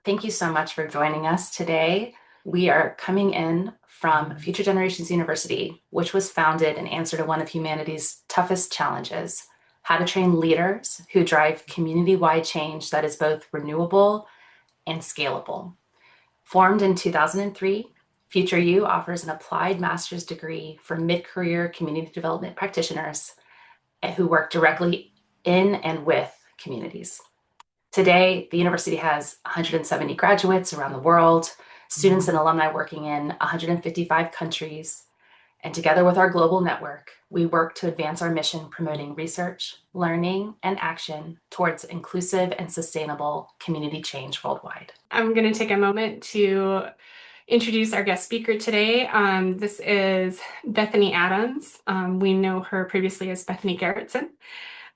Thank you so much for joining us today. We are coming in from Future Generations University, which was founded in answer to one of humanity's toughest challenges: how to train leaders who drive community-wide change that is both renewable and scalable. Formed in 2003, Future U offers an applied master's degree for mid-career community development practitioners who work directly in and with communities. Today, the university has 170 graduates around the world, students and alumni working in 155 countries. And together with our global network, we work to advance our mission promoting research, learning, and action towards inclusive and sustainable community change worldwide. I'm going to take a moment to introduce our guest speaker today. This is Bethany Adams. We know her previously as Bethany Garrettson.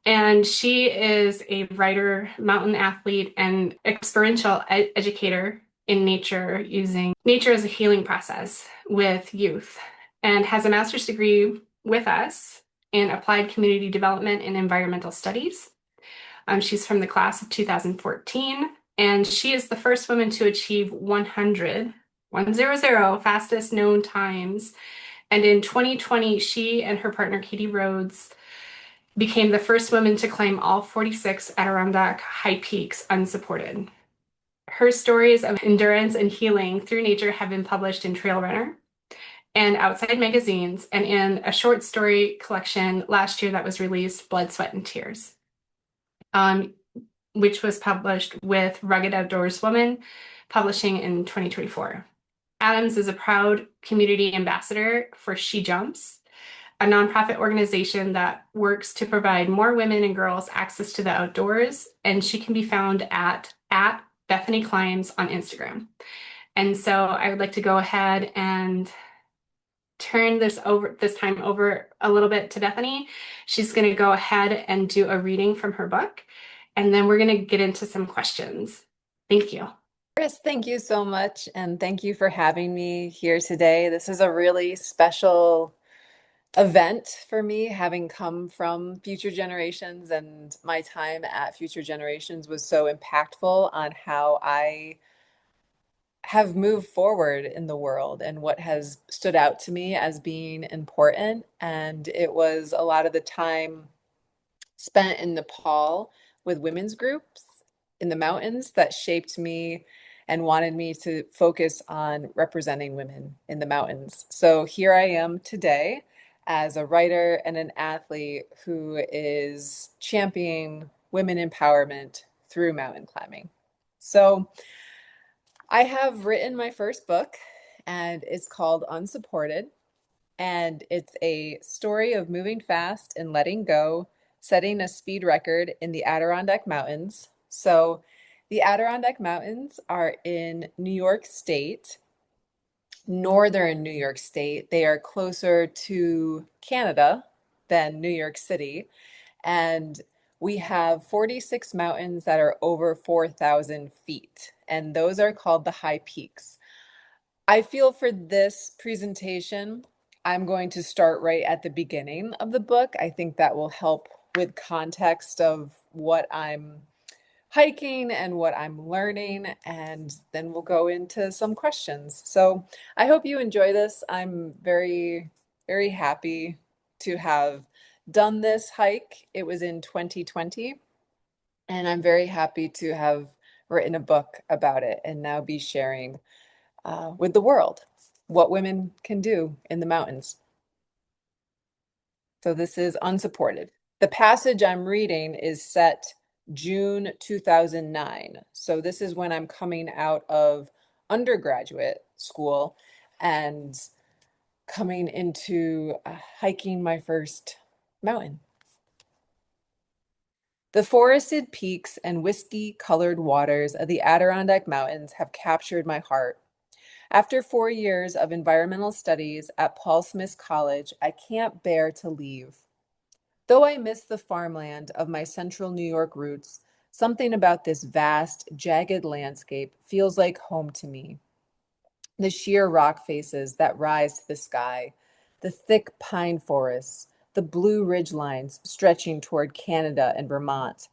And she is a writer, mountain athlete, and experiential educator in nature, using nature as a healing process with youth, and has a master's degree with us in applied community development and environmental studies. She's from the class of 2014, and she is the first woman to achieve 100 fastest known times. And in 2020, she and her partner, Katie Rhodes, became the first woman to climb all 46 Adirondack high peaks unsupported. Her stories of endurance and healing through nature have been published in Trail Runner and Outside magazines, and in a short story collection last year that was released, Blood, Sweat, and Tears, which was published with Rugged Outdoors Woman, publishing in 2024. Adams is a proud community ambassador for She Jumps, a nonprofit organization that works to provide more women and girls access to the outdoors, and she can be found at Bethany Climbs on Instagram. And so I would like to go ahead and turn this time over a little bit to Bethany. She's going to go ahead and do a reading from her book, and then we're going to get into some questions. Thank you. Chris, thank you so much, and thank you for having me here today. This is a really special event for me, having come from Future Generations, and my time at Future Generations was so impactful on how I have moved forward in the world and what has stood out to me as being important. And it was a lot of the time spent in Nepal with women's groups in the mountains that shaped me and wanted me to focus on representing women in the mountains. So here I am today as a writer and an athlete who is championing women empowerment through mountain climbing. So I have written my first book, and it's called Unsupported. And it's a story of moving fast and letting go, setting a speed record in the Adirondack Mountains. So the Adirondack Mountains are in New York State, northern New York State. They are closer to Canada than New York City. And we have 46 mountains that are over 4,000 feet, and those are called the high peaks. I feel for this presentation, I'm going to start right at the beginning of the book. I think that will help with context of what I'm hiking and what I'm learning, and then we'll go into some questions. So I hope you enjoy this. I'm very, very happy to have done this hike. It was in 2020, and I'm very happy to have written a book about it and now be sharing with the world what women can do in the mountains. So this is Unsupported. The passage I'm reading is set June 2009. So this is when I'm coming out of undergraduate school and coming into hiking my first mountain. The forested peaks and whiskey-colored waters of the Adirondack Mountains have captured my heart. After 4 years of environmental studies at Paul Smith College, I can't bear to leave. Though I miss the farmland of my central New York roots, something about this vast, jagged landscape feels like home to me. The sheer rock faces that rise to the sky, the thick pine forests, the blue ridge lines stretching toward Canada and Vermont,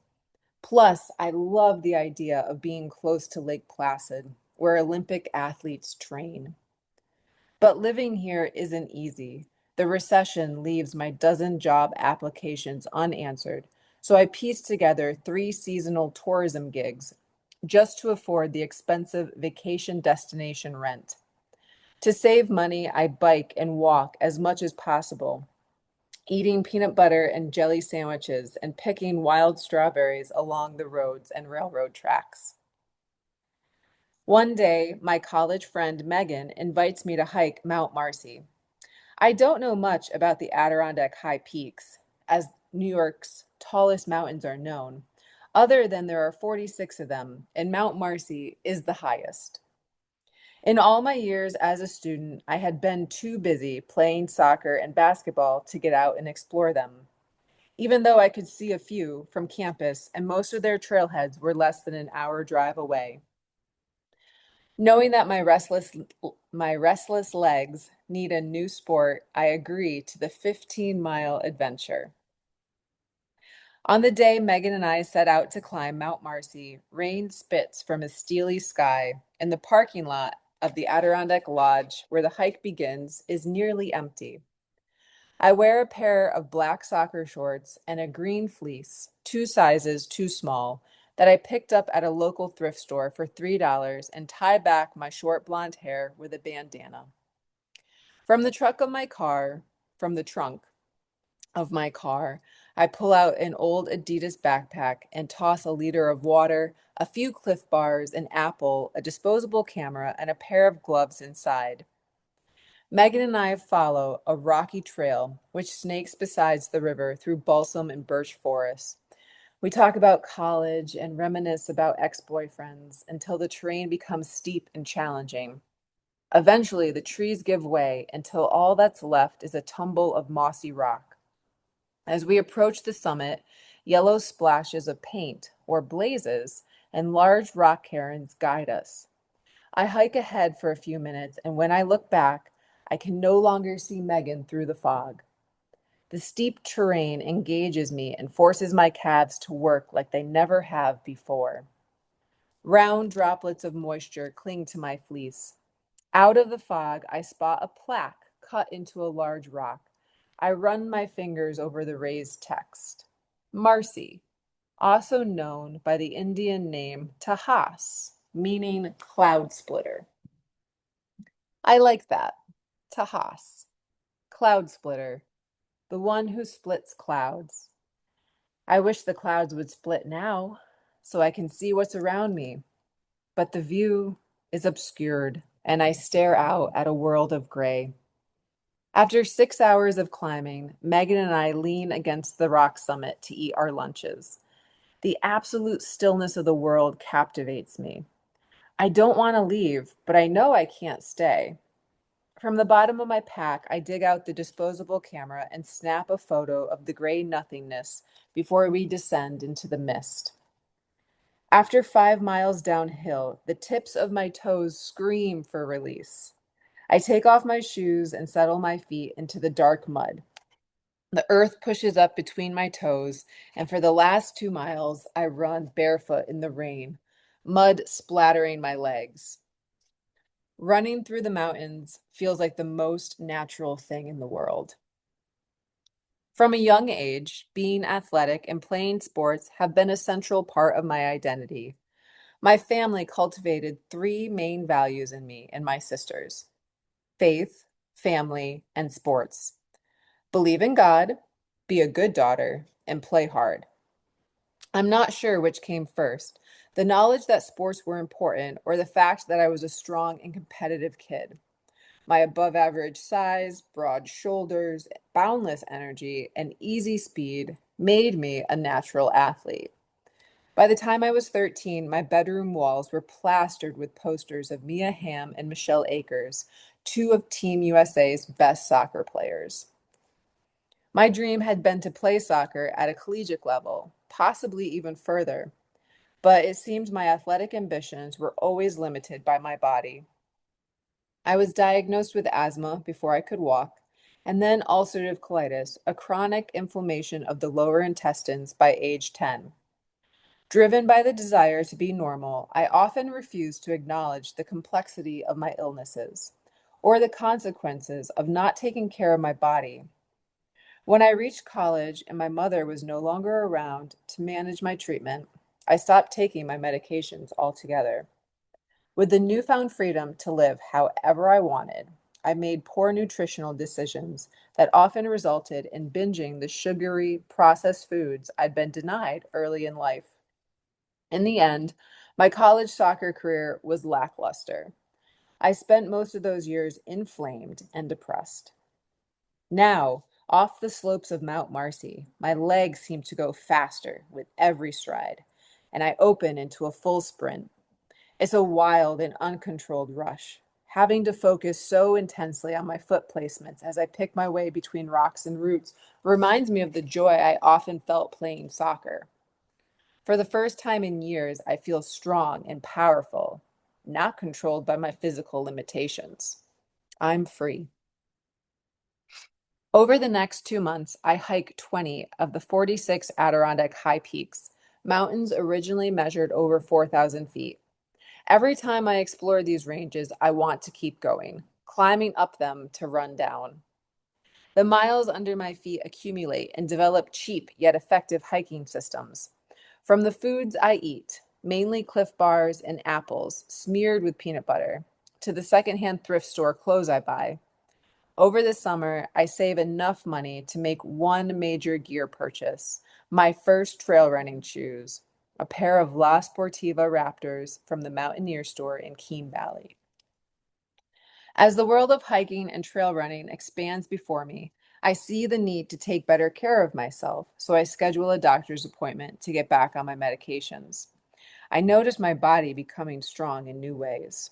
Plus, I love the idea of being close to Lake Placid, where Olympic athletes train. But living here isn't easy. The recession leaves my dozen job applications unanswered, so I pieced together 3 seasonal tourism gigs just to afford the expensive vacation destination rent. To save money, I bike and walk as much as possible, eating peanut butter and jelly sandwiches and picking wild strawberries along the roads and railroad tracks. One day, my college friend Megan invites me to hike Mount Marcy. I don't know much about the Adirondack High Peaks, as New York's tallest mountains are known, other than there are 46 of them, and Mount Marcy is the highest. In all my years as a student, I had been too busy playing soccer and basketball to get out and explore them. Even though I could see a few from campus and most of their trailheads were less than an hour drive away. Knowing that my restless legs need a new sport, I agree to the 15-mile adventure. On the day Megan and I set out to climb Mount Marcy, rain spits from a steely sky, and the parking lot of the Adirondack Lodge, where the hike begins, is nearly empty. I wear a pair of black soccer shorts and a green fleece, 2 sizes too small, that I picked up at a local thrift store for $3 and tie back my short blonde hair with a bandana. From the truck of my car, from the trunk of my car, I pull out an old Adidas backpack and toss a liter of water, a few Cliff Bars, an apple, a disposable camera, and a pair of gloves inside. Megan and I follow a rocky trail which snakes beside the river through balsam and birch forests. We talk about college and reminisce about ex-boyfriends until the terrain becomes steep and challenging. Eventually, the trees give way until all that's left is a tumble of mossy rock. As we approach the summit, yellow splashes of paint, or blazes, and large rock cairns guide us. I hike ahead for a few minutes, and when I look back, I can no longer see Megan through the fog. The steep terrain engages me and forces my calves to work like they never have before. Round droplets of moisture cling to my fleece. Out of the fog, I spot a plaque cut into a large rock. I run my fingers over the raised text. Marcy, also known by the Indian name Tahas, meaning cloud splitter. I like that. Tahas, cloud splitter, the one who splits clouds. I wish the clouds would split now so I can see what's around me, but the view is obscured and I stare out at a world of gray. After 6 hours of climbing, Megan and I lean against the rock summit to eat our lunches. The absolute stillness of the world captivates me. I don't want to leave, but I know I can't stay. From the bottom of my pack, I dig out the disposable camera and snap a photo of the gray nothingness before we descend into the mist. After 5 miles downhill, the tips of my toes scream for release. I take off my shoes and settle my feet into the dark mud. The earth pushes up between my toes, and for the last 2 miles, I run barefoot in the rain, mud splattering my legs. Running through the mountains feels like the most natural thing in the world. From a young age, being athletic and playing sports have been a central part of my identity. My family cultivated 3 main values in me and my sisters: faith, family, and sports. Believe in God, be a good daughter, and play hard. I'm not sure which came first, the knowledge that sports were important or the fact that I was a strong and competitive kid. My above average size, broad shoulders, boundless energy, and easy speed made me a natural athlete. By the time I was 13, my bedroom walls were plastered with posters of Mia Hamm and Michelle Akers, two of Team USA's best soccer players. My dream had been to play soccer at a collegiate level, possibly even further, but it seemed my athletic ambitions were always limited by my body. I was diagnosed with asthma before I could walk, and then ulcerative colitis, a chronic inflammation of the lower intestines, by age 10. Driven by the desire to be normal, I often refuse to acknowledge the complexity of my illnesses or the consequences of not taking care of my body. When I reached college and my mother was no longer around to manage my treatment, I stopped taking my medications altogether. With the newfound freedom to live however I wanted, I made poor nutritional decisions that often resulted in binging the sugary, processed foods I'd been denied early in life. In the end, my college soccer career was lackluster. I spent most of those years inflamed and depressed. Now, off the slopes of Mount Marcy, my legs seem to go faster with every stride, and I open into a full sprint. It's a wild and uncontrolled rush, having to focus so intensely on my foot placements as I pick my way between rocks and roots reminds me of the joy I often felt playing soccer. For the first time in years, I feel strong and powerful, not controlled by my physical limitations. I'm free. Over the next 2 months, I hike 20 of the 46 Adirondack high peaks, mountains originally measured over 4,000 feet. Every time I explore these ranges, I want to keep going, climbing up them to run down. The miles under my feet accumulate and develop cheap yet effective hiking systems. From the foods I eat, mainly Cliff Bars and apples smeared with peanut butter, to the secondhand thrift store clothes I buy. Over the summer, I save enough money to make one major gear purchase, my first trail running shoes, a pair of La Sportiva Raptors from the Mountaineer store in Keene Valley. As the world of hiking and trail running expands before me, I see the need to take better care of myself, so I schedule a doctor's appointment to get back on my medications. I notice my body becoming strong in new ways.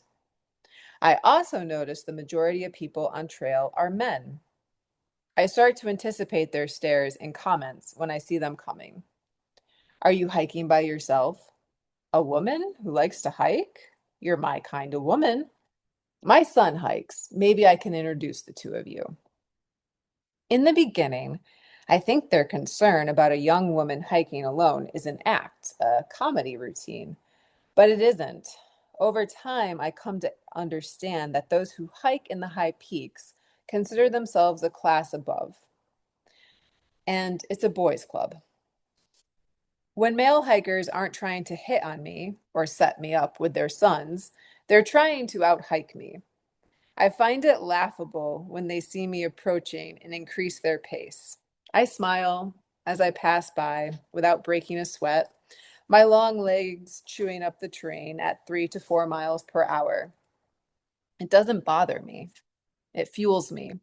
I also notice the majority of people on trail are men. I start to anticipate their stares and comments when I see them coming. Are you hiking by yourself? A woman who likes to hike? You're my kind of woman. My son hikes. Maybe I can introduce the two of you. In the beginning, I think their concern about a young woman hiking alone is an act, a comedy routine, but it isn't. Over time, I come to understand that those who hike in the high peaks consider themselves a class above, and it's a boys' club. When male hikers aren't trying to hit on me or set me up with their sons, they're trying to out-hike me. I find it laughable when they see me approaching and increase their pace. I smile as I pass by without breaking a sweat, my long legs chewing up the terrain at 3 to 4 miles per hour. It doesn't bother me. It fuels me.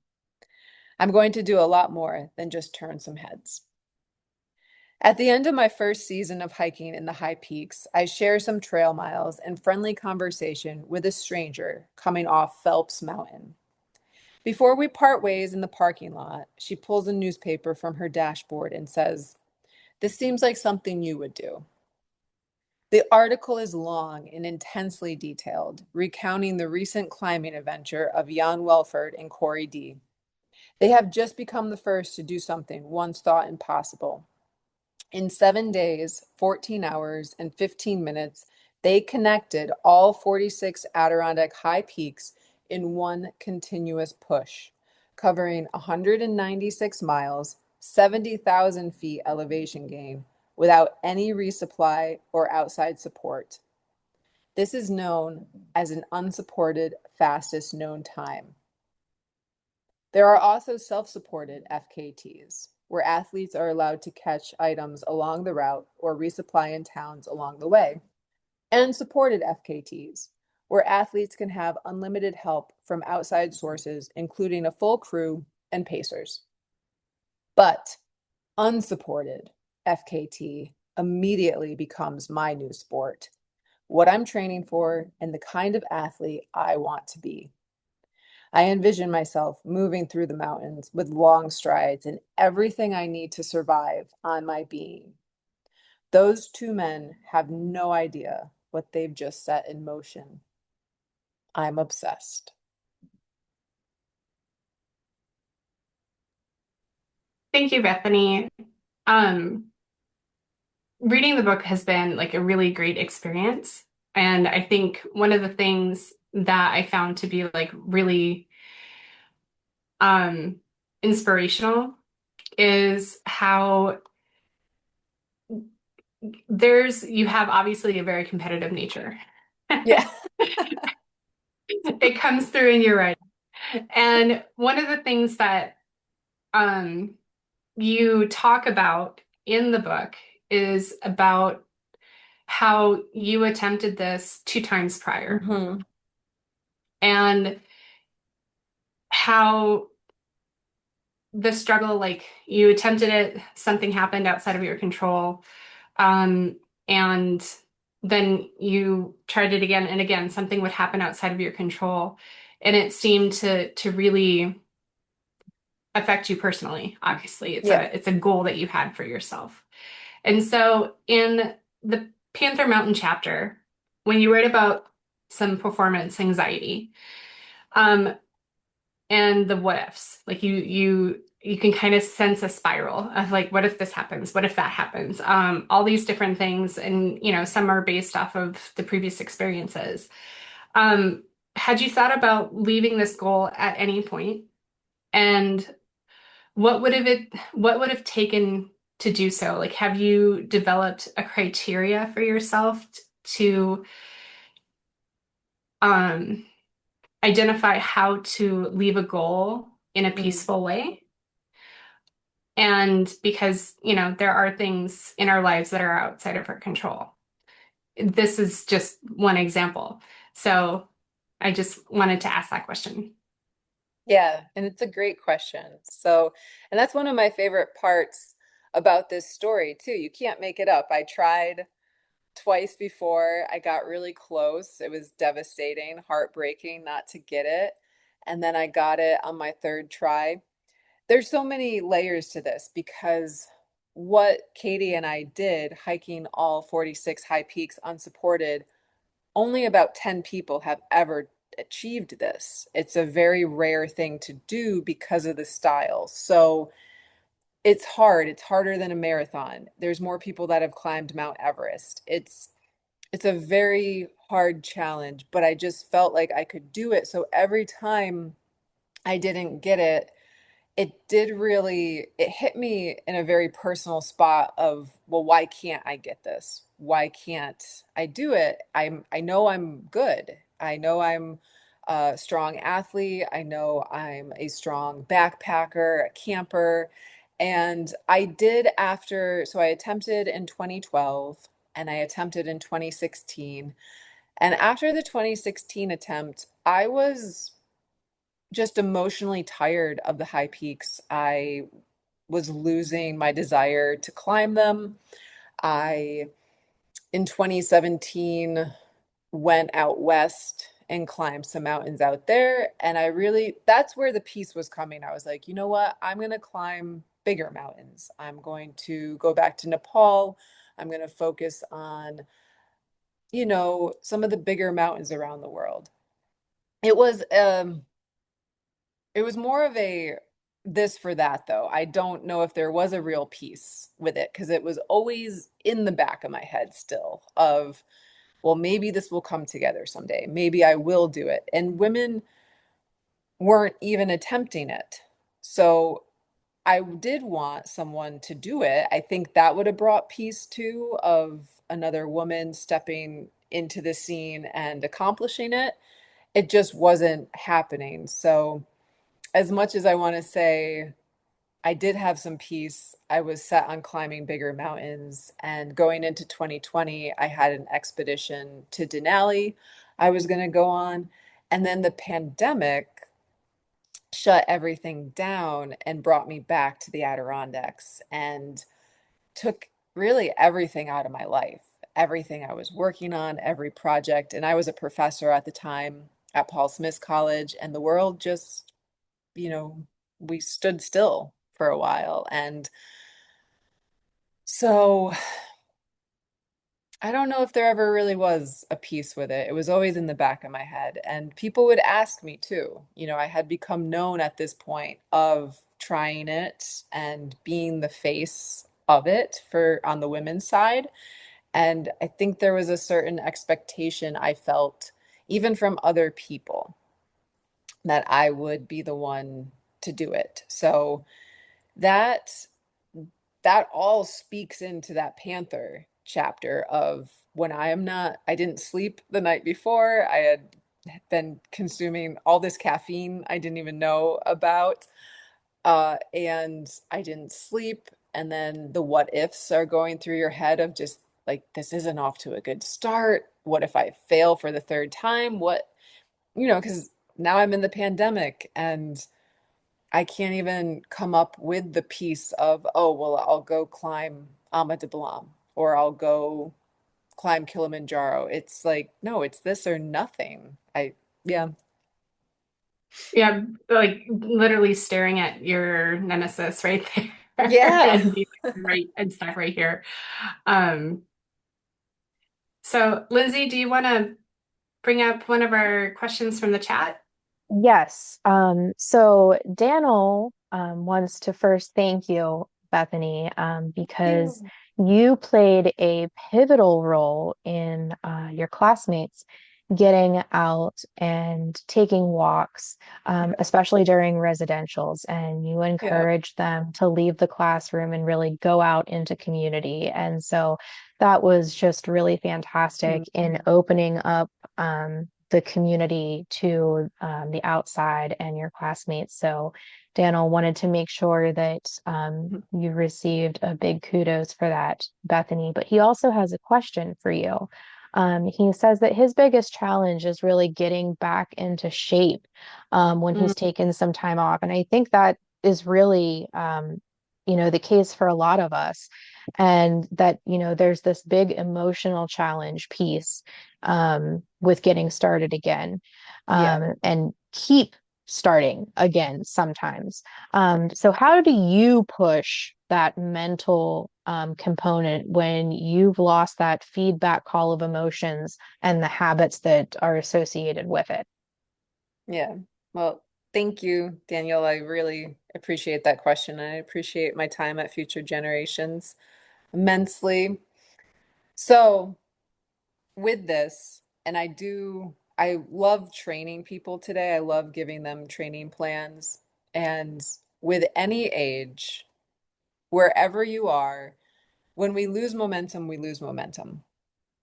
I'm going to do a lot more than just turn some heads. At the end of my first season of hiking in the high peaks, I share some trail miles and friendly conversation with a stranger coming off Phelps Mountain. Before we part ways in the parking lot, she pulls a newspaper from her dashboard and says, "This seems like something you would do." The article is long and intensely detailed, recounting the recent climbing adventure of Jan Welford and Corey D. They have just become the first to do something once thought impossible. In 7 days, 14 hours, and 15 minutes, they connected all 46 Adirondack high peaks in one continuous push, covering 196 miles, 70,000 feet elevation gain, without any resupply or outside support. This is known as an unsupported fastest known time. There are also self-supported FKTs, where athletes are allowed to catch items along the route or resupply in towns along the way, and supported FKTs, where athletes can have unlimited help from outside sources, including a full crew and pacers. But unsupported FKT immediately becomes my new sport, what I'm training for, and the kind of athlete I want to be. I envision myself moving through the mountains with long strides and everything I need to survive on my being. Those two men have no idea what they've just set in motion. I'm obsessed. Thank you, Bethany. Um, reading the book has been like a really great experience. And I think one of the things that I found to be like really um, inspirational is how you have obviously a very competitive nature. Yeah. It comes through in your writing. And one of the things that um, you talk about in the book is about how you attempted this 2 times prior Hmm. and how the struggle, like you attempted it, something happened outside of your control, um, and then you tried it again and again, something would happen outside of your control. And it seemed to really affect you personally. Obviously, it's Yeah. a goal that you had for yourself. And so in the Panther Mountain chapter, when you write about some performance anxiety, um, and the what ifs, like you can kind of sense a spiral of like, what if this happens? What if that happens? All these different things, and some are based off of the previous experiences. Um, had you thought about leaving this goal at any point? And what would have taken to do so? Like, have you developed a criteria for yourself to um, identify how to leave a goal in a Mm. peaceful way? And because, there are things in our lives that are outside of our control. This is just one example. So I just wanted to ask that question. Yeah, and it's a great question. So, and that's one of my favorite parts about this story too. You can't make it up. I tried twice before. I got really close. It was devastating, heartbreaking not to get it. And then I got it on my third try. There's so many layers to this because what Katie and I did, hiking all 46 high peaks unsupported, only about 10 people have ever achieved this. It's a very rare thing to do because of the style. So it's hard. It's harder than a marathon. There's more people that have climbed Mount Everest. It's a very hard challenge, but I just felt like I could do it. So every time I didn't get it, it hit me in a very personal spot of, well, why can't I get this? Why can't I do it? I know I'm good. I know I'm a strong athlete. I know I'm a strong backpacker, a camper. And I did so I attempted in 2012 and I attempted in 2016. And after the 2016 attempt, I was just emotionally tired of the high peaks. I was losing my desire to climb them. I, in 2017, went out west and climbed some mountains out there. And that's where the peace was coming. I was like, you know what? I'm going to climb bigger mountains. I'm going to go back to Nepal. I'm going to focus on, some of the bigger mountains around the world. It was, um, It was more of a this for that, though. I don't know if there was a real piece with it because it was always in the back of my head still of, well, maybe this will come together someday. Maybe I will do it. And women weren't even attempting it. So I did want someone to do it. I think that would have brought peace too, of another woman stepping into the scene and accomplishing it. It just wasn't happening. So as much as I want to say I did have some peace, I was set on climbing bigger mountains. And going into 2020, I had an expedition to Denali I was going to go on. And then the pandemic shut everything down and brought me back to the Adirondacks and took really everything out of my life, everything I was working on, every project. And I was a professor at the time at Paul Smith College, and the world just, you know, we stood still for a while. And so I don't know if there ever really was a piece with it. It was always in the back of my head. And people would ask me too. I had become known at this point of trying it and being the face of it for on the women's side. And I think there was a certain expectation I felt even from other people that I would be the one to do it. So that that all speaks into that Panther chapter of when I didn't sleep the night before. I had been consuming all this caffeine I didn't even know about. And I didn't sleep. And then the what ifs are going through your head of just like, this isn't off to a good start. What if I fail for the third time? Because now I'm in the pandemic and I can't even come up with the piece of, oh, well, I'll go climb Ama de Blanc or I'll go climb Kilimanjaro. It's like, no, it's this or nothing. Yeah. Yeah, like literally staring at your nemesis right there Yeah. and be like, right and stuck right here. Um, so Lindsay, do you want to bring up one of our questions from the chat? Yes. So Daniel wants to first thank you, Bethany, because You. you played a pivotal role in your classmates getting out and taking walks, Yeah. especially during residentials, and you Yeah. encouraged them to leave the classroom and really go out into community. And so that was just really fantastic in Mhm. opening up the community to the outside and your classmates. So Daniel wanted to make sure that you received a big kudos for that, Bethany. But he also has a question for you. He says that his biggest challenge is really getting back into shape when Mm. he's taken some time off. And I think that is really, the case for a lot of us. And that, there's this big emotional challenge piece with getting started again Yeah. and keep starting again sometimes. So, how do you push that mental component when you've lost that feedback call of emotions and the habits that are associated with it? Yeah. Well, thank you, Danielle. I really appreciate that question. I appreciate my time at Future Generations immensely. So, with this, and I love training people today. I love giving them training plans. And with any age, wherever you are, when we lose momentum, we lose momentum.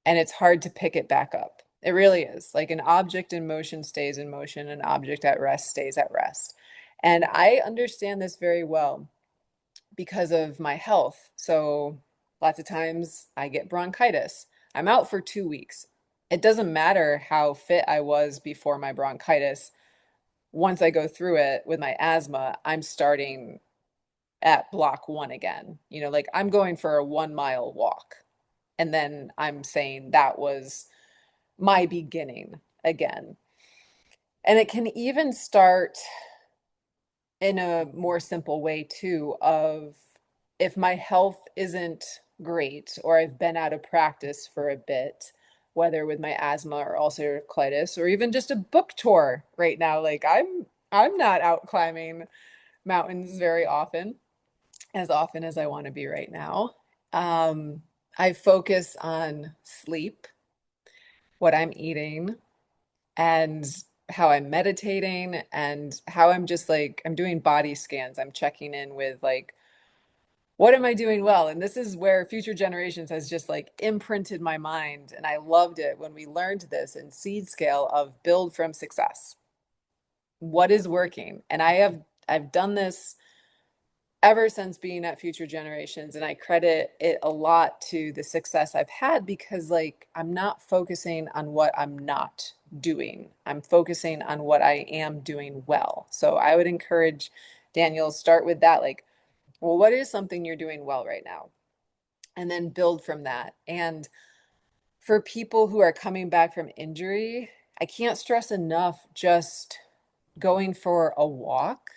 And it's hard to pick it back up. It really is. Like an object in motion stays in motion, an object at rest stays at rest. And I understand this very well because of my health. So lots of times I get bronchitis. I'm out for 2 weeks. It doesn't matter how fit I was before my bronchitis. Once I go through it with my asthma, I'm starting at block one again. Like I'm going for a 1 mile walk. And then I'm saying that was my beginning again. And it can even start in a more simple way too of if my health isn't great or I've been out of practice for a bit, whether with my asthma or ulcerative colitis or even just a book tour right now, like I'm not out climbing mountains very often as I want to be right now. I focus on sleep, what I'm eating, and how I'm meditating and how I'm just like I'm doing body scans. I'm checking in with like what am I doing well? And this is where Future Generations has just like imprinted my mind. And I loved it when we learned this in seed scale of build from success. What is working? And I've done this ever since being at Future Generations. And I credit it a lot to the success I've had because, like, I'm not focusing on what I'm not doing, I'm focusing on what I am doing well. So I would encourage Daniel, start with that. Like, well, what is something you're doing well right now? And then build from that. And for people who are coming back from injury, I can't stress enough just going for a walk,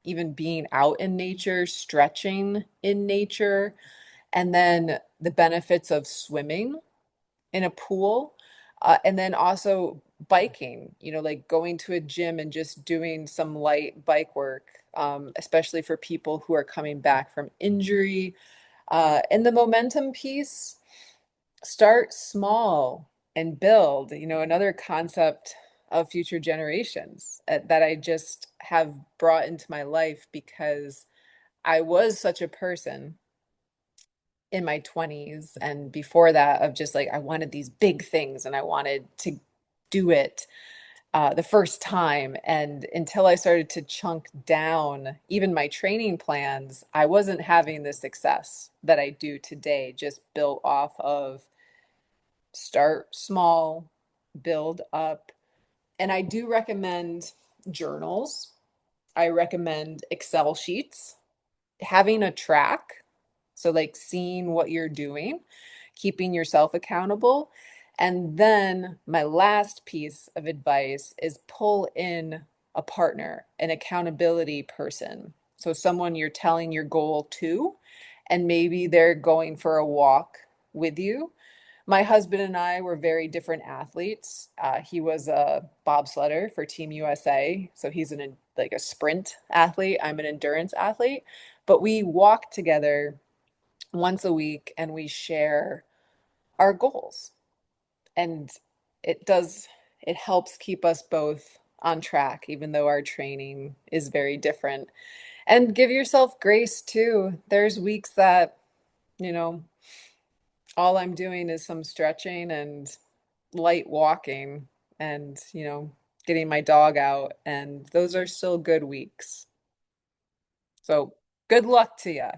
even being out in nature, stretching in nature, and then the benefits of swimming in a pool. And then also biking, like going to a gym and just doing some light bike work, especially for people who are coming back from injury. And the momentum piece, start small and build, another concept of future generations that I just have brought into my life because I was such a person in my 20s and before that of just like, I wanted these big things and I wanted to do it the first time. And until I started to chunk down even my training plans, I wasn't having the success that I do today, just built off of start small, build up. And I do recommend journals. I recommend Excel sheets, having a track. So, like seeing what you're doing, keeping yourself accountable. And then my last piece of advice is pull in a partner, an accountability person. So, someone you're telling your goal to, and maybe they're going for a walk with you. My husband and I were very different athletes. He was a bobsledder for Team USA, so he's like a sprint athlete. I'm an endurance athlete, but we walk together once a week and we share our goals. And it helps keep us both on track, even though our training is very different. And give yourself grace too. There's weeks that, you know, all I'm doing is some stretching and light walking and, getting my dog out. And those are still good weeks. So good luck to you.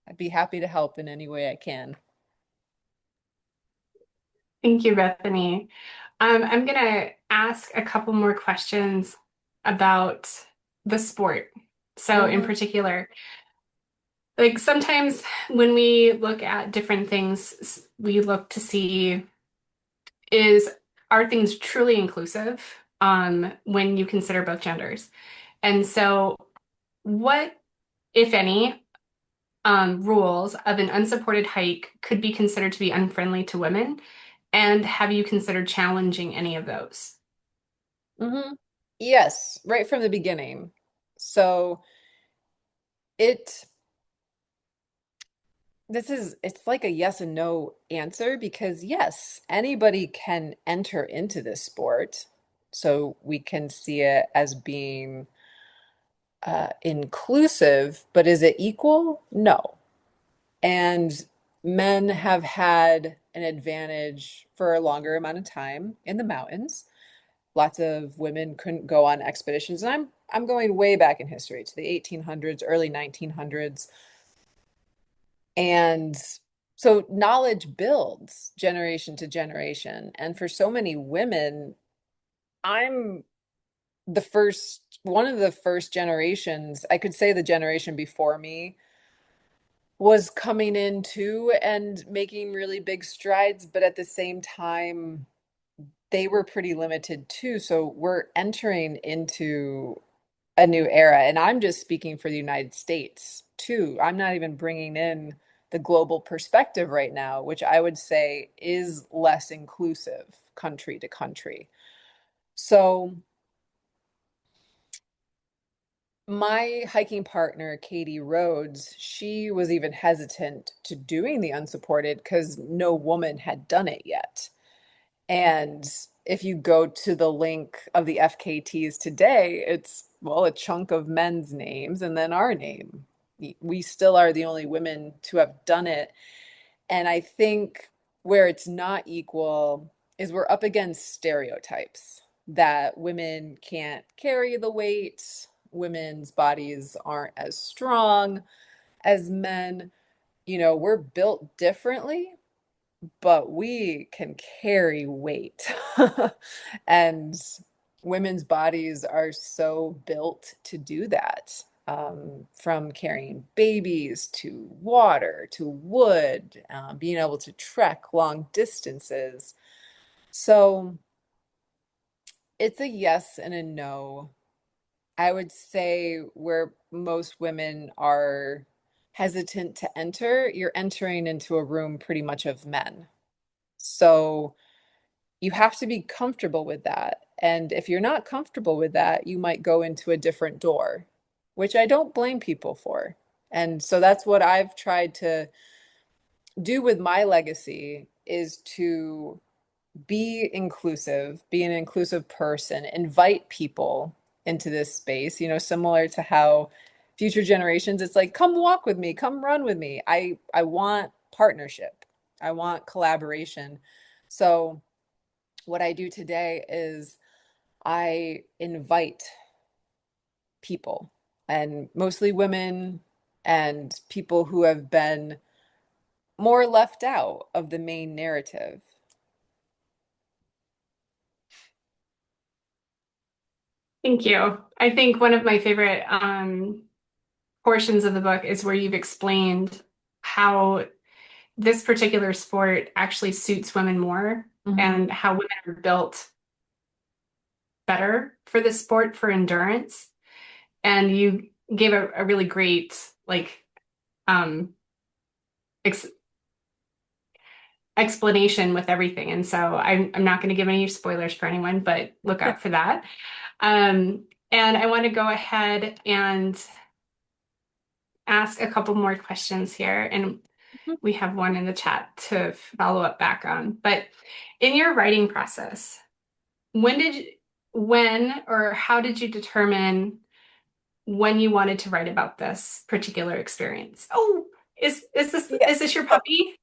I'd be happy to help in any way I can. Thank you, Bethany. I'm going to ask a couple more questions about the sport. So, in Hmm. particular, like sometimes when we look at different things, we look to see is are things truly inclusive when you consider both genders? And so, what, if any, rules of an unsupported hike could be considered to be unfriendly to women? And have you considered challenging any of those? Hmm. Yes, right from the beginning. So it it's like a yes and no answer because yes, anybody can enter into this sport. So we can see it as being inclusive, but is it equal? No. And men have had an advantage for a longer amount of time in the mountains. Lots of women couldn't go on expeditions. And I'm going way back in history to the 1800s, early 1900s. And so knowledge builds generation to generation. And for so many women, I'm one of the first generations, I could say the generation before me was coming into and making really big strides, but at the same time, they were pretty limited too. So we're entering into a new era. And I'm just speaking for the United States too. I'm not even bringing in the global perspective right now, which I would say is less inclusive country to country. So my hiking partner, Katie Rhodes, she was even hesitant to doing the unsupported because no woman had done it yet. And if you go to the link of the FKTs today, it's, well, a chunk of men's names and then our name. We still are the only women to have done it. And I think where it's not equal is we're up against stereotypes that women can't carry the weight, women's bodies aren't as strong as men. We're built differently, but we can carry weight. And women's bodies are so built to do that. From carrying babies to water to wood, being able to trek long distances. So it's a yes and a no. I would say where most women are hesitant to enter, you're entering into a room pretty much of men. So you have to be comfortable with that. And if you're not comfortable with that, you might go into a different door, which I don't blame people for. And so that's what I've tried to do with my legacy is to be an inclusive person, invite people into this space, similar to how future generations, it's like, come walk with me, come run with me. I want partnership. I want collaboration. So what I do today is I invite people, and mostly women and people who have been more left out of the main narrative. Thank you. I think one of my favorite portions of the book is where you've explained how this particular sport actually suits women more Mhm. and how women are built better for this sport for endurance. And you gave a really great like um ex explanation with everything. And so I'm not going to give any spoilers for anyone, but look out for that. And I want to go ahead and ask a couple more questions here. And we have one in the chat to follow up back on. But in your writing process, when or how did you determine when you wanted to write about this particular experience? Oh, Yeah. is this your puppy?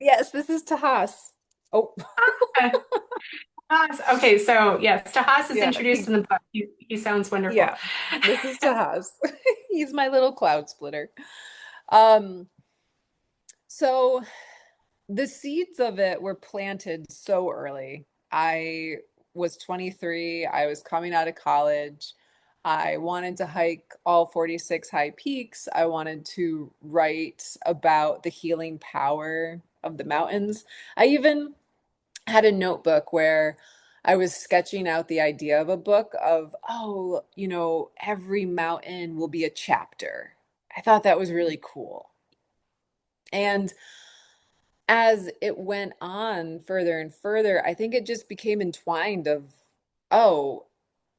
Yes, this is Tahas. Oh, Tahas. Okay, so yes, Tahas is yeah. introduced in the book. He sounds wonderful. Yeah, this is Tahas. He's my little cloud splitter. Um, so the seeds of it were planted so early. I was 23. I was coming out of college. I wanted to hike all 46 high peaks. I wanted to write about the healing power of the mountains. I even had a notebook where I was sketching out the idea of a book of, oh, every mountain will be a chapter. I thought that was really cool. And as it went on further and further, I think it just became entwined of, oh,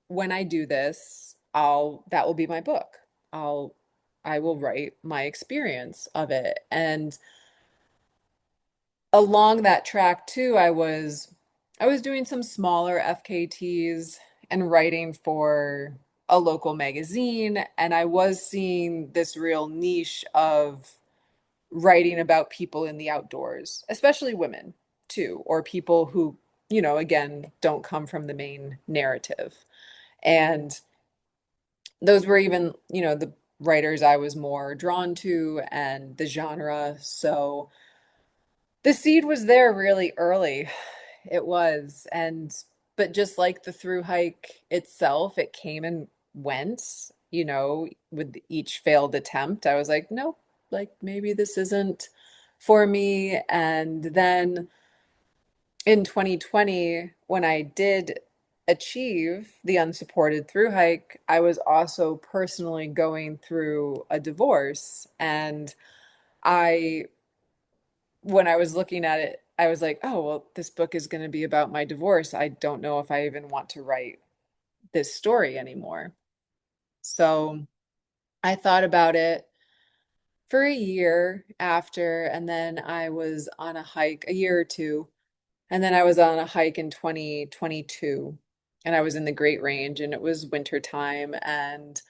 when I do this, that will be my book. I will write my experience of it. And along that track too, I was doing some smaller FKTs and writing for a local magazine, and I was seeing this real niche of writing about people in the outdoors, especially women too, or people who, again, don't come from the main narrative. And those were even, the writers I was more drawn to and the genre. So the seed was there really early. It was. But just like the through hike itself, it came and went, with each failed attempt. I was like, nope, like maybe this isn't for me. And then in 2020, when I did achieve the unsupported through hike, I was also personally going through a divorce. And I when I was looking at it, I was like, oh, well, this book is going to be about my divorce. I don't know if I even want to write this story anymore. So I thought about it for a year after, and then I was on a hike, a year or two, and then I was on a hike in 2022, and I was in the Great Range, and it was winter time, and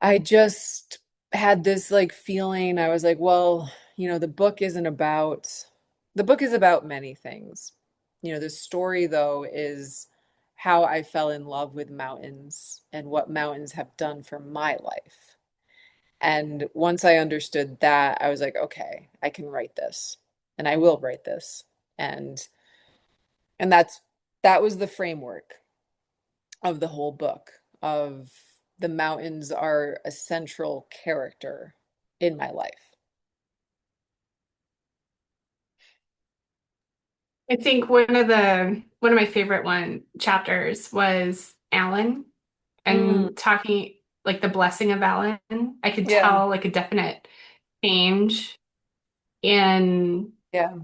I just had this like feeling. I was like, well, the book is about many things. The story though is how I fell in love with mountains and what mountains have done for my life. And once I understood that, I was like, okay, I can write this and I will write this. And and that was the framework of the whole book of the mountains are a central character in my life. I think one of my favorite one chapters was Alan Mm, and talking like the blessing of Alan. I could yeah, tell like a definite change in yeah.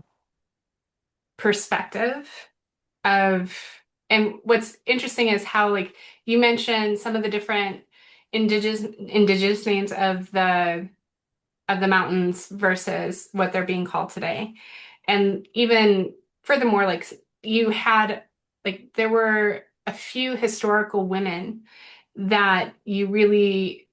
perspective of, and what's interesting is how like you mentioned some of the different indigenous names of the of the mountains versus what they're being called today. And even furthermore, like you had, like, there were a few historical women that you really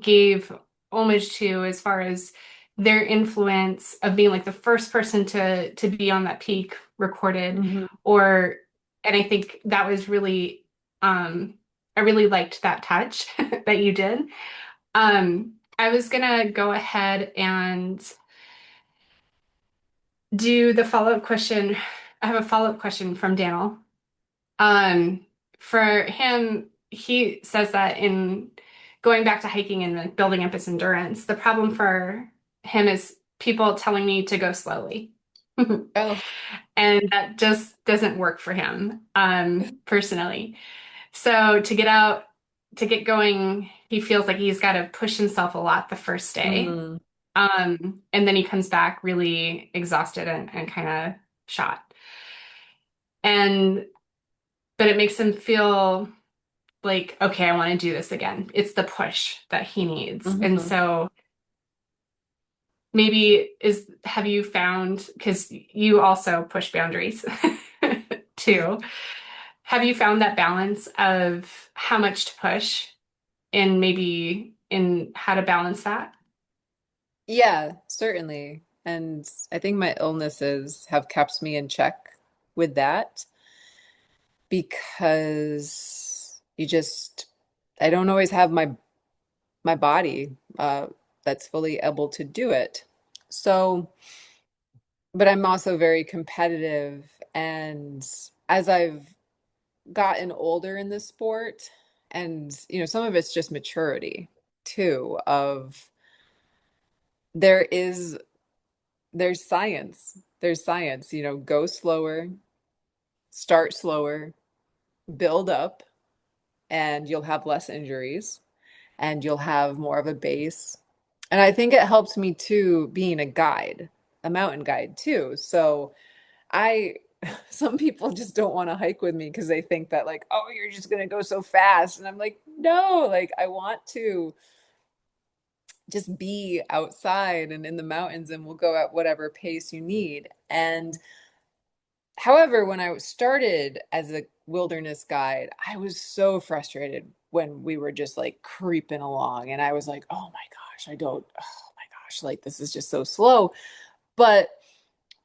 gave homage to as far as their influence of being like the first person to be on that peak recorded, Mhm. or and I think that was really I really liked that touch that you did. I was gonna go ahead and do the follow-up question. I have a follow-up question from Daniel. Um, for him, he says that in going back to hiking and like building up his endurance, the problem for him is people telling me to go slowly. Oh. And that just doesn't work for him, personally. So to get out, to get going, he feels like he's got to push himself a lot the first day. Mm. And then he comes back really exhausted and kind of shot. And but it makes him feel like, okay, I want to do this again. It's the push that he needs. And Mhm. so maybe have you found, because you also push boundaries too, have you found that balance of how much to push and maybe in how to balance that? Yeah, certainly. And I think my illnesses have kept me in check with that because I don't always have my body that's fully able to do it. So, but I'm also very competitive. And as I've gotten older in this sport, and some of it's just maturity too, of there is there's science, go slower, start slower, build up, and you'll have less injuries and you'll have more of a base. And I think it helps me too being a mountain guide too. So I some people just don't want to hike with me because they think that like, oh, you're just gonna go so fast. And I'm like, no, like I want to just be outside and in the mountains and we'll go at whatever pace you need. And however, when I started as a wilderness guide, I was so frustrated when we were just like creeping along. And I was like, oh my gosh, oh my gosh, like this is just so slow. But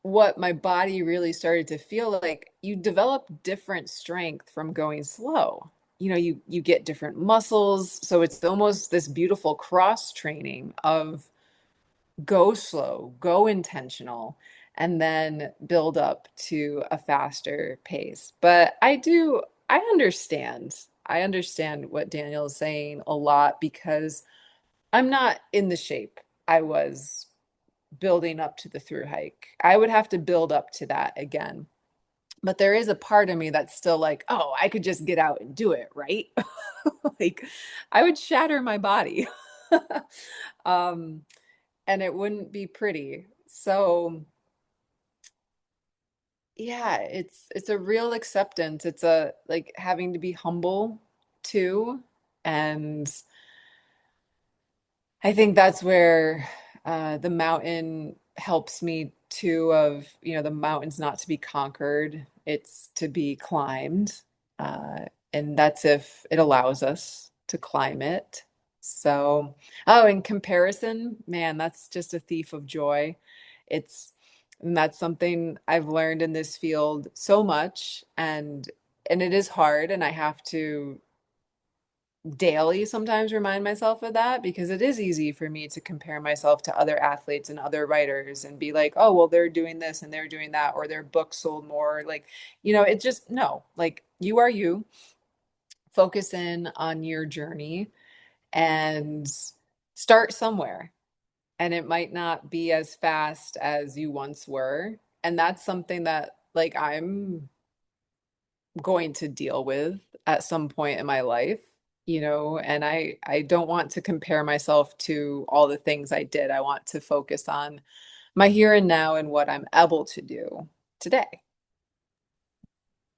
what my body really started to feel like, you develop different strength from going slow. You get different muscles. So it's almost this beautiful cross training of go slow, go intentional, and then build up to a faster pace. But I understand. I understand what Daniel is saying a lot because I'm not in the shape I was building up to the through hike. I would have to build up to that again. But there is a part of me that's still like, oh, I could just get out and do it, right? Like I would shatter my body. um, and it wouldn't be pretty. So yeah, it's a real acceptance. It's a like having to be humble too. And I think that's where the mountain helps me too, of, the mountain's not to be conquered, it's to be climbed. Uh, and that's if it allows us to climb it. So, oh, in comparison, man, that's just a thief of joy. It's, and that's something I've learned in this field so much, and it is hard, and I have to daily sometimes remind myself of that because it is easy for me to compare myself to other athletes and other writers and be like, oh, well, they're doing this and they're doing that, or their book sold more. Like, it just, no, like you are you, focus in on your journey and start somewhere. And it might not be as fast as you once were. And that's something that like I'm going to deal with at some point in my life, and I don't want to compare myself to all the things I did. I want to focus on my here and now and what I'm able to do today.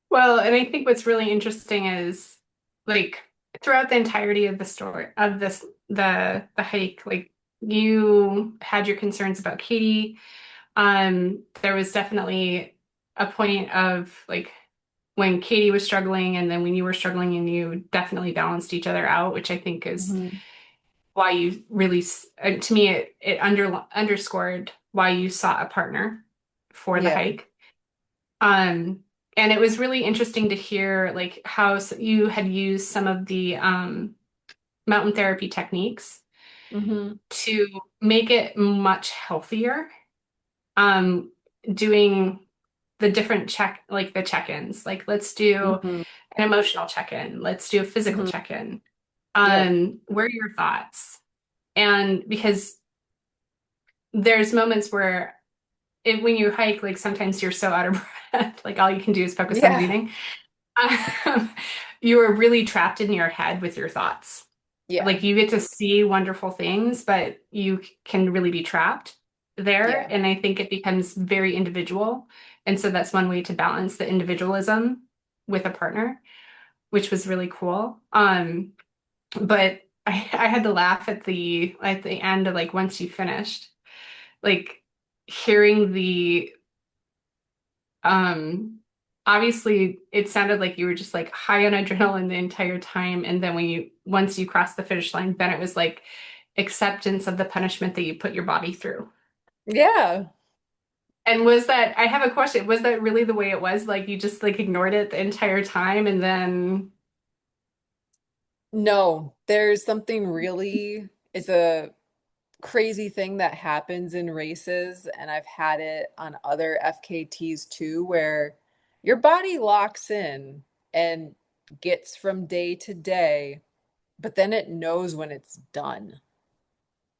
Well, and I think what's really interesting is like throughout the entirety of the story of the hike, like you had your concerns about Katie. There was definitely a point of like when Katie was struggling and then when you were struggling, and you definitely balanced each other out, which I think is Hmm. why you really, to me, it underscored why you sought a partner for the Yeah. hike. Um, and it was really interesting to hear like how you had used some of the mountain therapy techniques Hmm. to make it much healthier. Um, doing the different like the check-ins, like let's do Hmm. an emotional check-in, let's do a physical Hmm. check-in. Yeah. What are your thoughts? And because there's moments where when you hike, like sometimes you're so out of breath, like all you can do is focus on Yeah. breathing. Um, you are really trapped in your head with your thoughts. Yeah. Like you get to see wonderful things, but you can really be trapped there. Yeah. And I think it becomes very individual. And so that's one way to balance the individualism with a partner, which was really cool. But I had to laugh at the end of like once you finished, like hearing the um obviously it sounded like you were just like high on adrenaline the entire time, and then once you crossed the finish line, then it was like acceptance of the punishment that you put your body through. Yeah. And was that, I have a question, was that really the way it was? Like you just like ignored it the entire time and then No, there's something really, it's a crazy thing that happens in races, and I've had it on other FKTs too, where your body locks in and gets from day to day, but then it knows when it's done.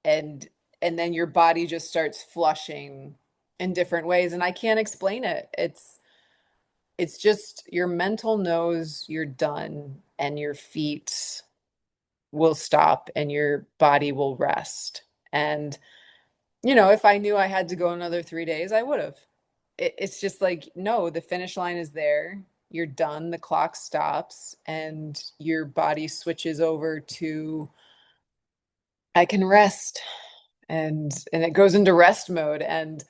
And and then your body just starts flushing in different ways, and I can't explain it. It's just your mental knows you're done, and your feet will stop and your body will rest. And if I knew I had to go another 3 days, I would have. It's just like, no, the finish line is there. You're done. The clock stops, and your body switches over to, I can rest, and it goes into rest mode. And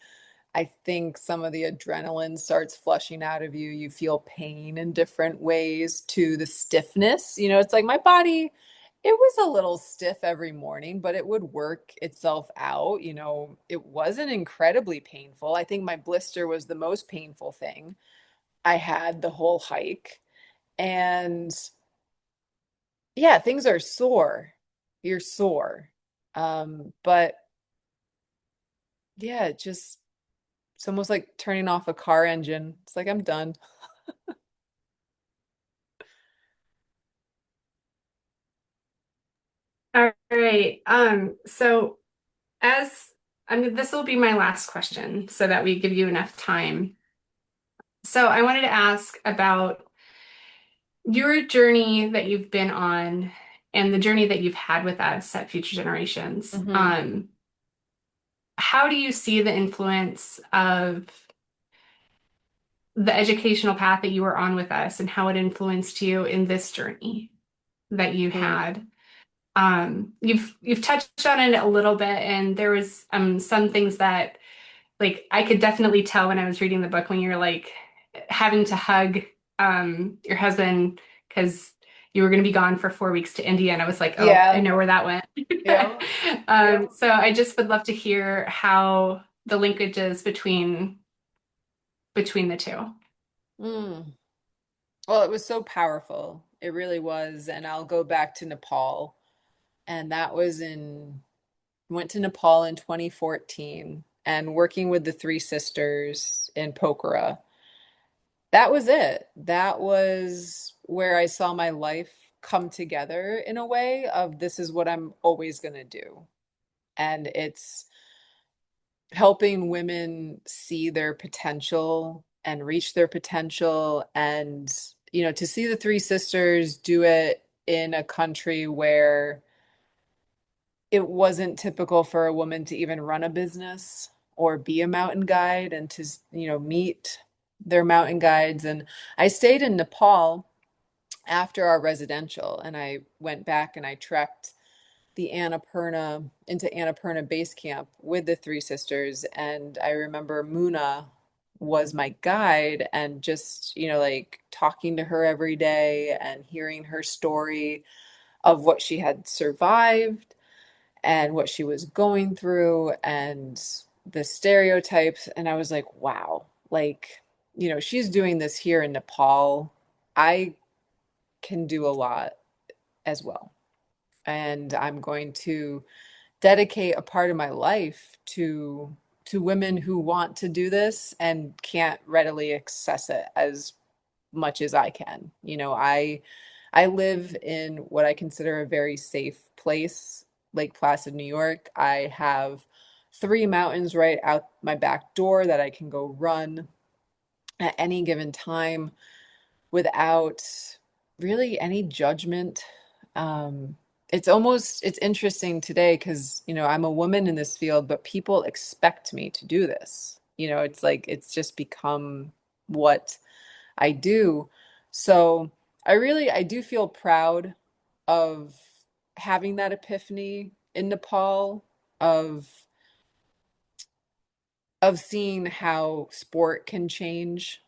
I think some of the adrenaline starts flushing out of you. You feel pain in different ways to the stiffness. It's like my body, it was a little stiff every morning, but it would work itself out. It wasn't incredibly painful. I think my blister was the most painful thing I had the whole hike. And yeah, things are sore. You're sore. But yeah, it's almost like turning off a car engine. It's like I'm done. all right. So as I mean, this will be my last question so that we give you enough time. So I wanted to ask about your journey that you've been on and the journey that you've had with us at Future Generations. Hmm. How do you see the influence of the educational path that you were on with us and how it influenced you in this journey that you've had? You've touched on it a little bit, and there was some things that like I could definitely tell when I was reading the book when you're like having to hug your husband because you were going to be gone for 4 weeks to India, and I was like, oh, I Yeah. know where that went. Yeah. So I just would love to hear how the linkages between the two. Mm. Well, it was so powerful. It really was. And I'll go back to Nepal. And that was went to Nepal in 2014 and working with the three sisters in Pokhara. That was it. That was where I saw my life come together in a way of this is what I'm always going to do. And it's helping women see their potential and reach their potential, and to see the three sisters do it in a country where it wasn't typical for a woman to even run a business or be a mountain guide, and to meet their mountain guides. And I stayed in Nepal after our residential, and I went back and I trekked into Annapurna Base Camp with the three sisters. And I remember Muna was my guide, and just, like talking to her every day and hearing her story of what she had survived and what she was going through and the stereotypes. And I was like, wow, like, she's doing this here in Nepal. I can do a lot as well. And I'm going to dedicate a part of my life to women who want to do this and can't readily access it as much as I can. I live in what I consider a very safe place, Lake Placid, New York. I have three mountains right out my back door that I can go run at any given time without really any judgment. Um, it's interesting today because, I'm a woman in this field, but people expect me to do this. It's like it's just become what I do. So I do feel proud of having that epiphany in Nepal, of seeing how sport can change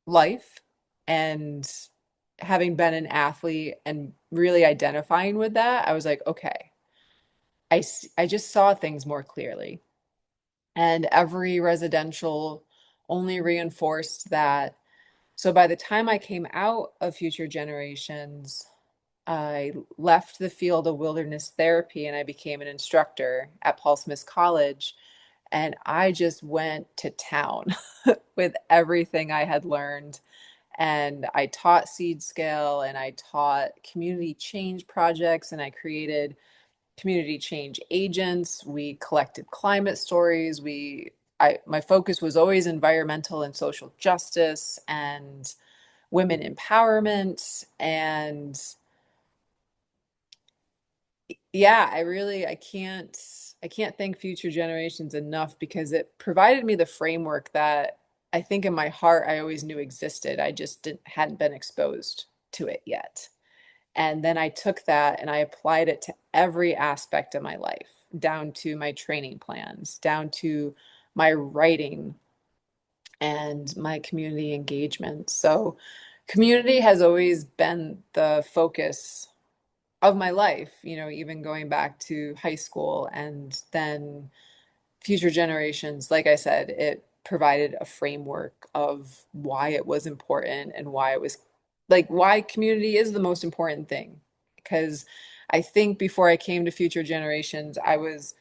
life, and having been an athlete and really identifying with that. I was like, okay, I just saw things more clearly. And every residential only reinforced that. So by the time I came out of Future Generations, I left the field of wilderness therapy and I became an instructor at Paul Smith College. And I just went to town with everything I had learned. And I taught seed scale, and I taught community change projects, and I created community change agents. We collected climate stories. My focus was always environmental and social justice and women empowerment. And yeah, I can't thank Future Generations enough, because it provided me the framework that I think in my heart I always knew existed. I just hadn't been exposed to it yet. And then I took that and I applied it to every aspect of my life, down to my training plans, down to my writing and my community engagement. So community has always been the focus of my life, even going back to high school. And then Future Generations, like I said, it provided a framework of why it was important and why it was like why community is the most important thing. Because I think before I came to Future Generations, I was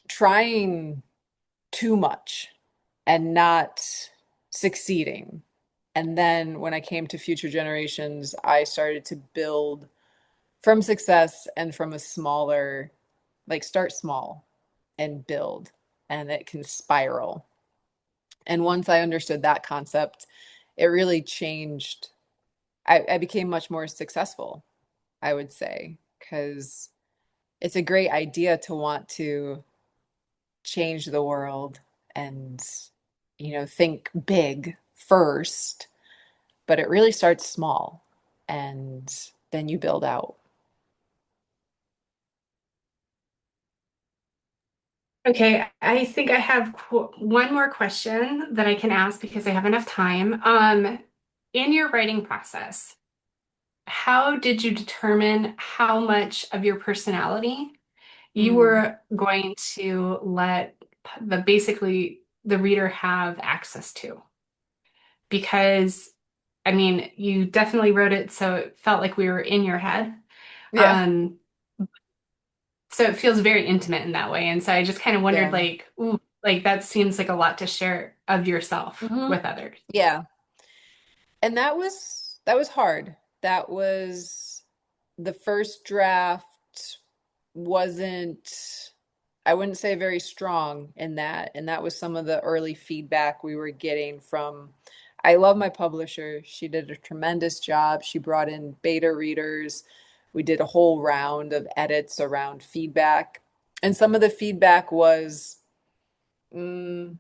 trying too much and not succeeding. And then when I came to Future Generations, I started to build from success and from a smaller, like start small and build, and it can spiral. And once I understood that concept, it really changed. I became much more successful, I would say, because it's a great idea to want to change the world and, think big first, but it really starts small and then you build out. Okay, I think I have one more question that I can ask because I have enough time. In your writing process, how did you determine how much of your personality you Mm. were going to let basically the reader have access to? Because I mean, you definitely wrote it so it felt like we were in your head. Yeah. Um, so it feels very intimate in that way. And so I just kind of wondered, Yeah. like, ooh, like that seems like a lot to share of yourself Hmm. with others. Yeah. And that was hard. That was the first draft wasn't, I wouldn't say very strong in that. And that was some of the early feedback we were getting from, I love my publisher. She did a tremendous job. She brought in beta readers. We did a whole round of edits around feedback. And some of the feedback was, mm,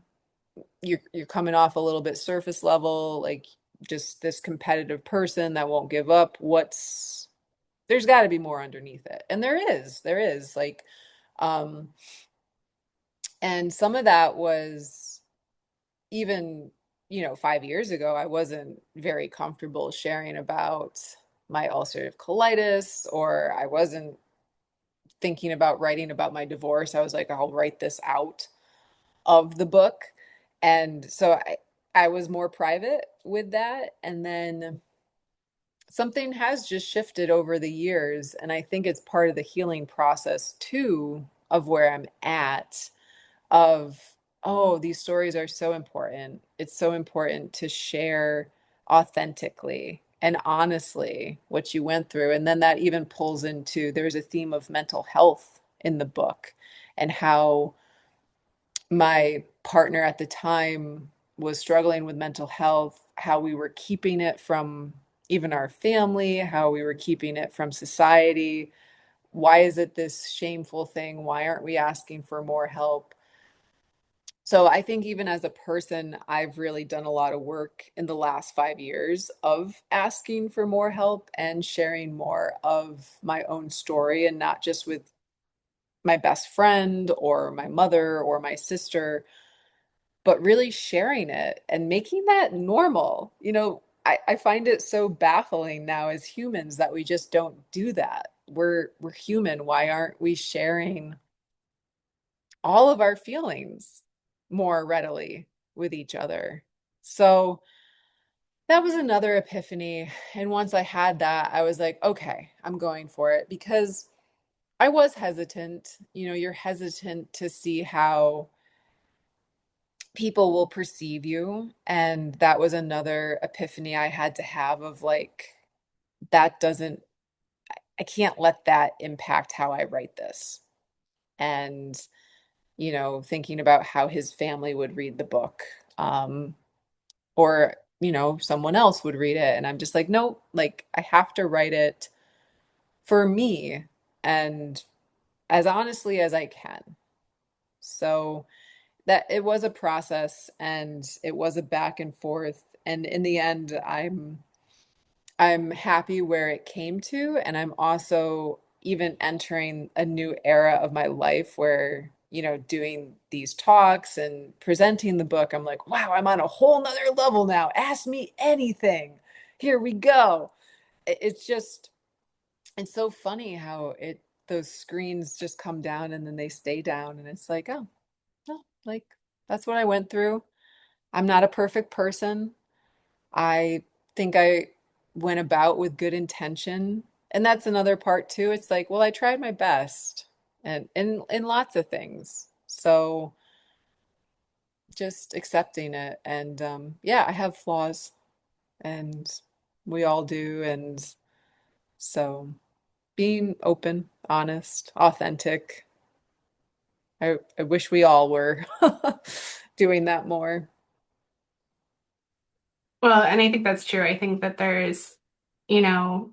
you're coming off a little bit surface level, like just this competitive person that won't give up. there's got to be more underneath it. And there is like, um, and some of that was even, 5 years ago, I wasn't very comfortable sharing about my ulcerative colitis, or I wasn't thinking about writing about my divorce. I was like, I'll write this out of the book. And so I was more private with that. And then something has just shifted over the years. And I think it's part of the healing process too, of where I'm at, of, oh, these stories are so important. It's so important to share authentically and honestly what you went through. And then that even pulls into, there's a theme of mental health in the book, and how my partner at the time was struggling with mental health, how we were keeping it from even our family, how we were keeping it from society. Why is it this shameful thing? Why aren't we asking for more help? So I think even as a person, I've really done a lot of work in the last 5 years of asking for more help and sharing more of my own story, and not just with my best friend or my mother or my sister, but really sharing it and making that normal. I find it so baffling now as humans that we just don't do that. We're human. Why aren't we sharing all of our feelings more readily with each other? So that was another epiphany. And once I had that, I was like, okay, I'm going for it, because I was hesitant. You're hesitant to see how people will perceive you. And that was another epiphany I had to have, of like, that doesn't, I can't let that impact how I write this. And, thinking about how his family would read the book, or, someone else would read it. And I'm just like, no, like, I have to write it for me and as honestly as I can. So that it was a process, and it was a back and forth. And in the end, I'm happy where it came to. And I'm also even entering a new era of my life where, doing these talks and presenting the book, I'm like, wow, I'm on a whole nother level now. Ask me anything. Here we go. It's just, it's so funny how those screens just come down and then they stay down. And it's like, oh, well, like, that's what I went through. I'm not a perfect person. I think I went about with good intention. And that's another part too. It's like, well, I tried my best, and in lots of things. So just accepting it. And yeah, I have flaws, and we all do. And so being open, honest, authentic. I wish we all were doing that more. Well, and I think that's true. I think that there's, you know,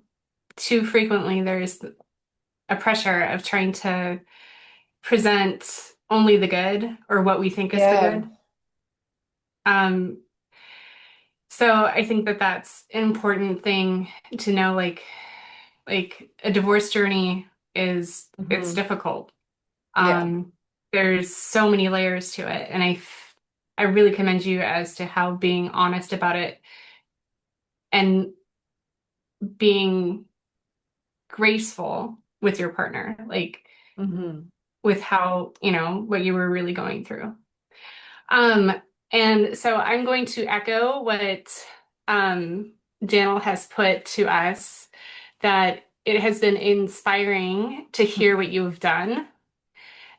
too frequently there's a pressure of trying to present only the good, or what we think is the Yeah. good. Um, so I think that that's an important thing to know, like a divorce journey is, it's Hmm. difficult. Yeah. Um, there's so many layers to it, and I really commend you as to how being honest about it and being graceful with your partner, like Hmm. with how, what you were really going through. Um, and so I'm going to echo what Daniel has put to us, that it has been inspiring to hear what you've done,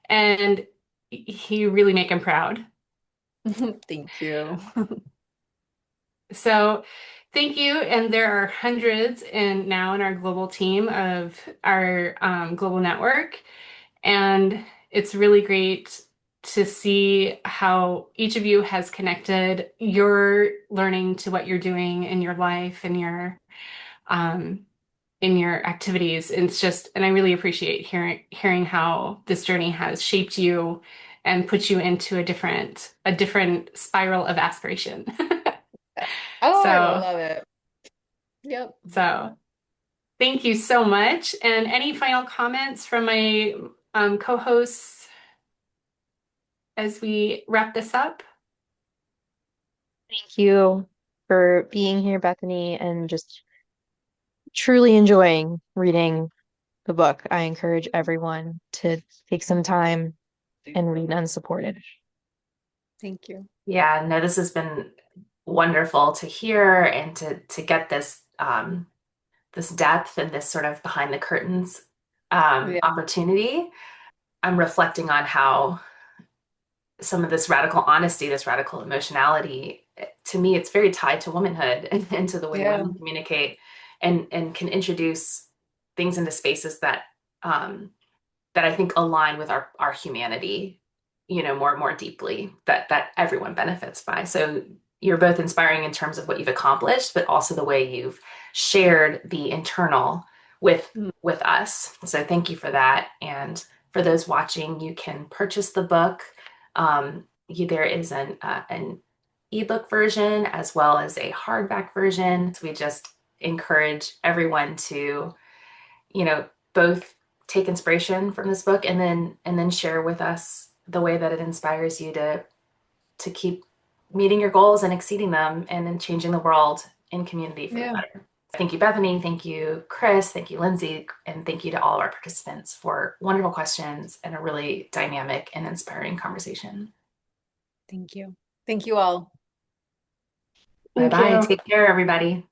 and you really make him proud. Thank you. So thank you. And there are hundreds now in our global team of our global network. And it's really great to see how each of you has connected your learning to what you're doing in your life and um, in your activities. It's just, and I really appreciate hearing how this journey has shaped you and put you into a different spiral of aspiration. Oh, I So, love it. Yep. so Thank you so much. And any final comments from my co-hosts as we wrap this up? Thank you for being here, Bethany, and just truly enjoying reading the book. I encourage everyone to take some time and read Unsupported. Thank you. Yeah, no, this has been wonderful to hear and to get this this depth and this sort of behind the curtains Yeah. opportunity. I'm reflecting on how some of this radical honesty, this radical emotionality, to me, it's very tied to womanhood and to the way Yeah. women communicate and can introduce things into spaces that that I think align with our humanity, more and more deeply that everyone benefits by. So you're both inspiring in terms of what you've accomplished, but also the way you've shared the internal with Mm. with us. So thank you for that. And for those watching, you can purchase the book. There is an ebook version as well as a hardback version. So we just encourage everyone to, both take inspiration from this book and then share with us the way that it inspires you to keep meeting your goals and exceeding them and then changing the world in community for the Yeah. better. Thank you, Bethany. Thank you, Chris. Thank you, Lindsay. And thank you to all of our participants for wonderful questions and a really dynamic and inspiring conversation. Thank you. Thank you all. Bye Thank bye. you. Take care, everybody.